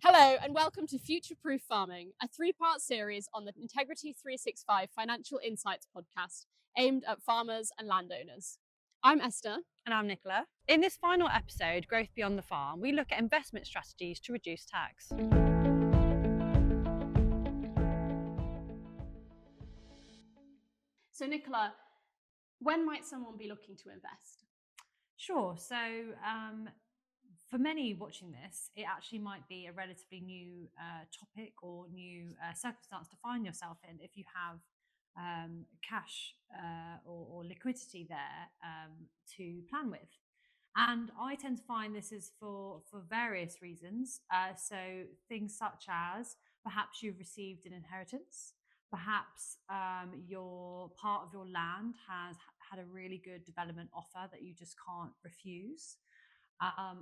Hello and welcome to Future Proof Farming, a three-part series on the Integrity 365 Financial Insights podcast aimed at farmers and landowners. I'm Esther. And I'm Nicola. In this final episode, Growth Beyond the Farm, we look at investment strategies to reduce tax. So Nicola, when might someone be looking to invest? Sure. So for many watching this, it actually might be a relatively new topic or new circumstance to find yourself in if you have cash or liquidity there to plan with. And I tend to find this is for various reasons. So things such as perhaps you've received an inheritance, perhaps your part of your land has had a really good development offer that you just can't refuse,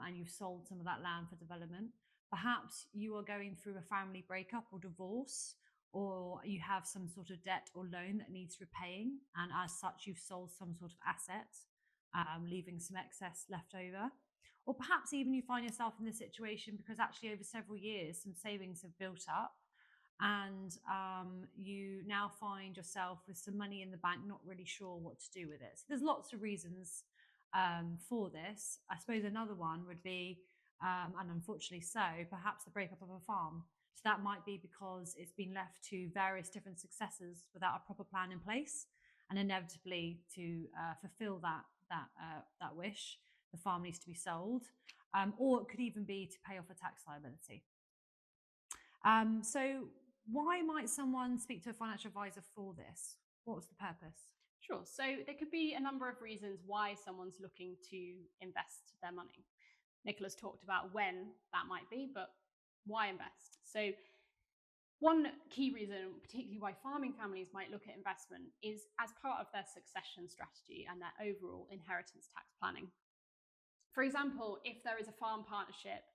and you've sold some of that land for development. Perhaps you are going through a family breakup or divorce, or you have some sort of debt or loan that needs repaying, and as such you've sold some sort of asset, leaving some excess left over. Or perhaps even you find yourself in this situation because actually over several years some savings have built up, and you now find yourself with some money in the bank, not really sure what to do with it. So there's lots of reasons for this. I suppose another one would be, and unfortunately so, perhaps the breakup of a farm. So that might be because it's been left to various different successors without a proper plan in place, and inevitably to fulfill that wish, the farm needs to be sold, or it could even be to pay off a tax liability. So why might someone speak to a financial advisor for this? What's the purpose? Sure. So there could be a number of reasons why someone's looking to invest their money. Nicola's talked about when that might be, but why invest? So one key reason, particularly why farming families might look at investment, is as part of their succession strategy and their overall inheritance tax planning. For example, if there is a farm partnership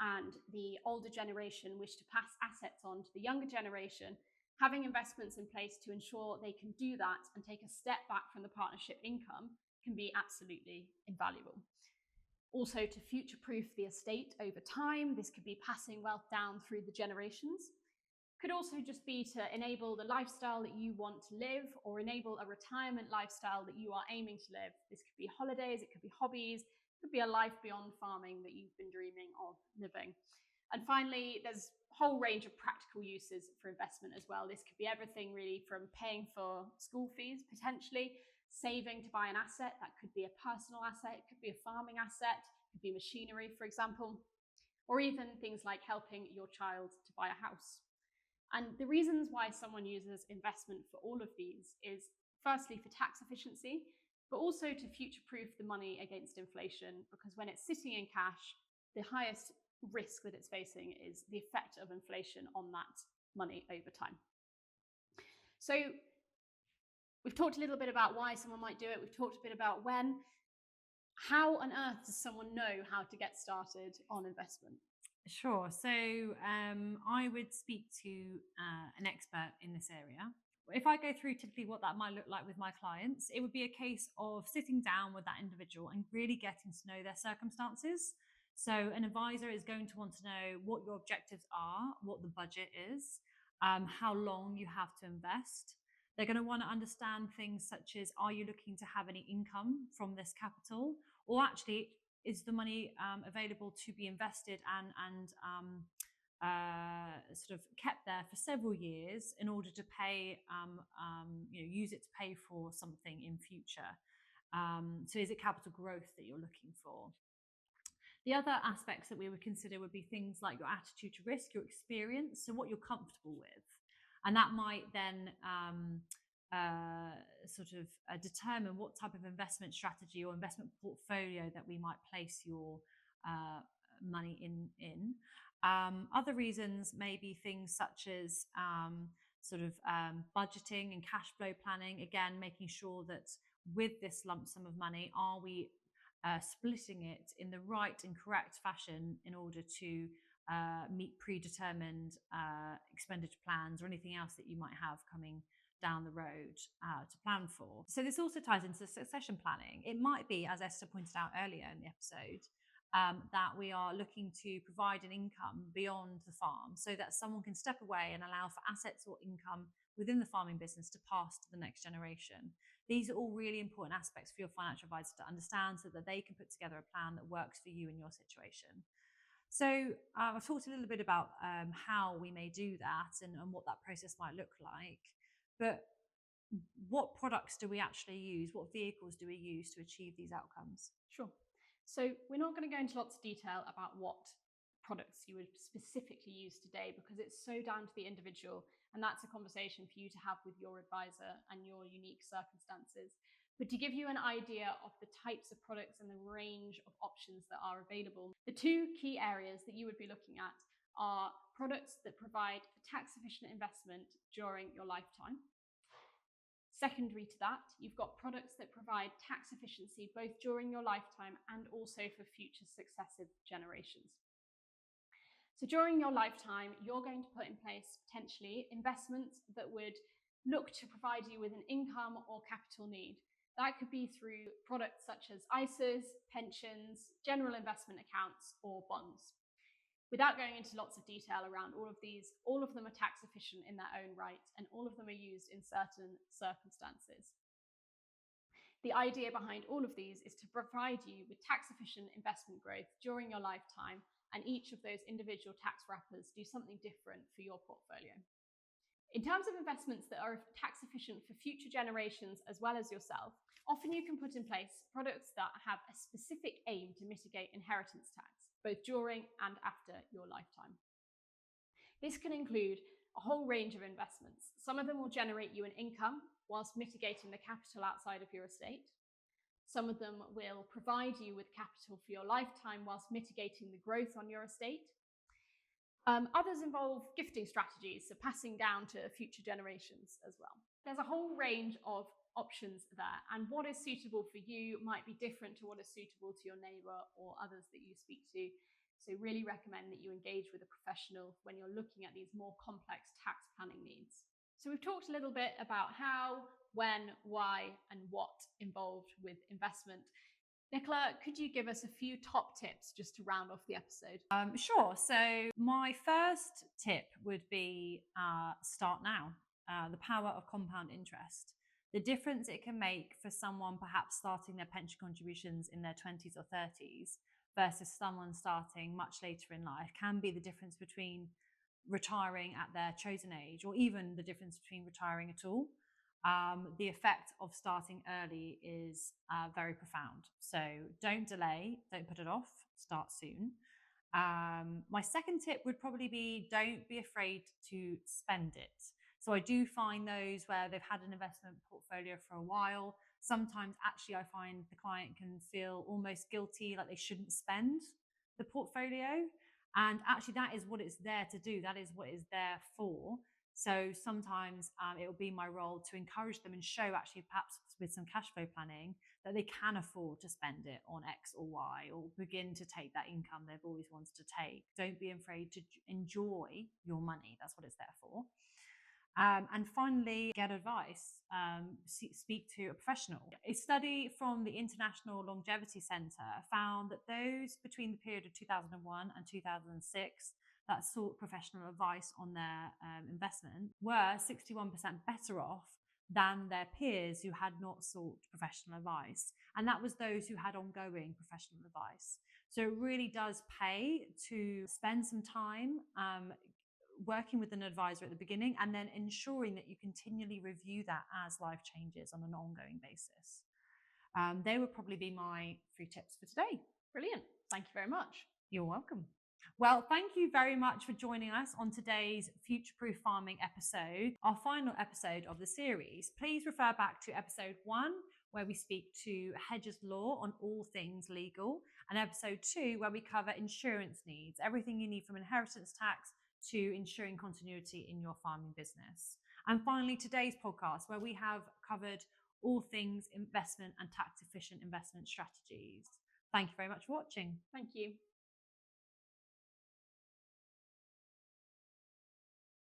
and the older generation wish to pass assets on to the younger generation, having investments in place to ensure they can do that and take a step back from the partnership income can be absolutely invaluable. Also, to future-proof the estate over time, this could be passing wealth down through the generations. Could also just be to enable the lifestyle that you want to live, or enable a retirement lifestyle that you are aiming to live. This could be holidays, it could be hobbies, it could be a life beyond farming that you've been dreaming of living. And finally, there's a whole range of practical uses for investment as well. This could be everything really from paying for school fees, potentially, saving to buy an asset. That could be a personal asset, it could be a farming asset, it could be machinery, for example, or even things like helping your child to buy a house. And the reasons why someone uses investment for all of these is firstly for tax efficiency, but also to future-proof the money against inflation, because when it's sitting in cash, the highest risk that it's facing is the effect of inflation on that money over time. So we've talked a little bit about why someone might do it. We've talked a bit about when. How on earth does someone know how to get started on investment? Sure. So I would speak to an expert in this area. If I go through typically what that might look like with my clients, it would be a case of sitting down with that individual and really getting to know their circumstances. So an advisor is going to want to know what your objectives are, what the budget is, how long you have to invest. They're going to want to understand things such as, are you looking to have any income from this capital? Or actually, is the money available to be invested and sort of kept there for several years in order to pay, use it to pay for something in future? So is it capital growth that you're looking for? The other aspects that we would consider would be things like your attitude to risk, your experience, so what you're comfortable with. And that might then determine what type of investment strategy or investment portfolio that we might place your money in. Other reasons may be things such as budgeting and cash flow planning. Again, making sure that with this lump sum of money, are we splitting it in the right and correct fashion in order to meet predetermined expenditure plans or anything else that you might have coming down the road to plan for. So this also ties into succession planning. It might be, as Esther pointed out earlier in the episode, that we are looking to provide an income beyond the farm so that someone can step away and allow for assets or income within the farming business to pass to the next generation. These are all really important aspects for your financial advisor to understand so that they can put together a plan that works for you and your situation. So I've talked a little bit about how we may do that and what that process might look like. But what products do we actually use? What vehicles do we use to achieve these outcomes? Sure. So we're not going to go into lots of detail about what products you would specifically use today because it's so down to the individual, and that's a conversation for you to have with your advisor and your unique circumstances. But to give you an idea of the types of products and the range of options that are available, the two key areas that you would be looking at are products that provide a tax-efficient investment during your lifetime. Secondary to that, you've got products that provide tax efficiency both during your lifetime and also for future successive generations. So during your lifetime, you're going to put in place potentially investments that would look to provide you with an income or capital need. That could be through products such as ISAs, pensions, general investment accounts, or bonds. Without going into lots of detail around all of these, all of them are tax efficient in their own right, and all of them are used in certain circumstances. The idea behind all of these is to provide you with tax efficient investment growth during your lifetime, and each of those individual tax wrappers do something different for your portfolio. In terms of investments that are tax efficient for future generations as well as yourself, often you can put in place products that have a specific aim to mitigate inheritance tax, both during and after your lifetime. This can include a whole range of investments. Some of them will generate you an income whilst mitigating the capital outside of your estate. Some of them will provide you with capital for your lifetime whilst mitigating the growth on your estate. Others involve gifting strategies, so passing down to future generations as well. There's a whole range of options there, and what is suitable for you might be different to what is suitable to your neighbour or others that you speak to. So really recommend that you engage with a professional when you're looking at these more complex tax planning needs. So we've talked a little bit about how, when, why, and what involved with investment. Nicola, could you give us a few top tips just to round off the episode? Sure. So my first tip would be start now. The power of compound interest. The difference it can make for someone perhaps starting their pension contributions in their 20s or 30s versus someone starting much later in life can be the difference between retiring at their chosen age or even the difference between retiring at all. The effect of starting early is very profound. So don't delay, don't put it off, start soon. My second tip would probably be don't be afraid to spend it. So I do find those where they've had an investment portfolio for a while. Sometimes actually I find the client can feel almost guilty, like they shouldn't spend the portfolio. And actually that is what it's there to do. That is what it's there for. So sometimes it will be my role to encourage them and show actually perhaps with some cash flow planning that they can afford to spend it on X or Y or begin to take that income they've always wanted to take. Don't be afraid to enjoy your money. That's what it's there for. And finally, get advice. Speak to a professional. A study from the International Longevity Centre found that those between the period of 2001 and 2006 that sought professional advice on their investment were 61% better off than their peers who had not sought professional advice. And that was those who had ongoing professional advice. So it really does pay to spend some time working with an advisor at the beginning and then ensuring that you continually review that as life changes on an ongoing basis. They would probably be my 3 tips for today. Brilliant. Thank you very much. You're welcome. Well, thank you very much for joining us on today's Future Proof Farming episode, our final episode of the series. Please refer back to episode 1, where we speak to Hedges Law on all things legal, and episode 2, where we cover insurance needs, everything you need from inheritance tax to ensuring continuity in your farming business. And finally, today's podcast, where we have covered all things investment and tax efficient investment strategies. Thank you very much for watching. Thank you.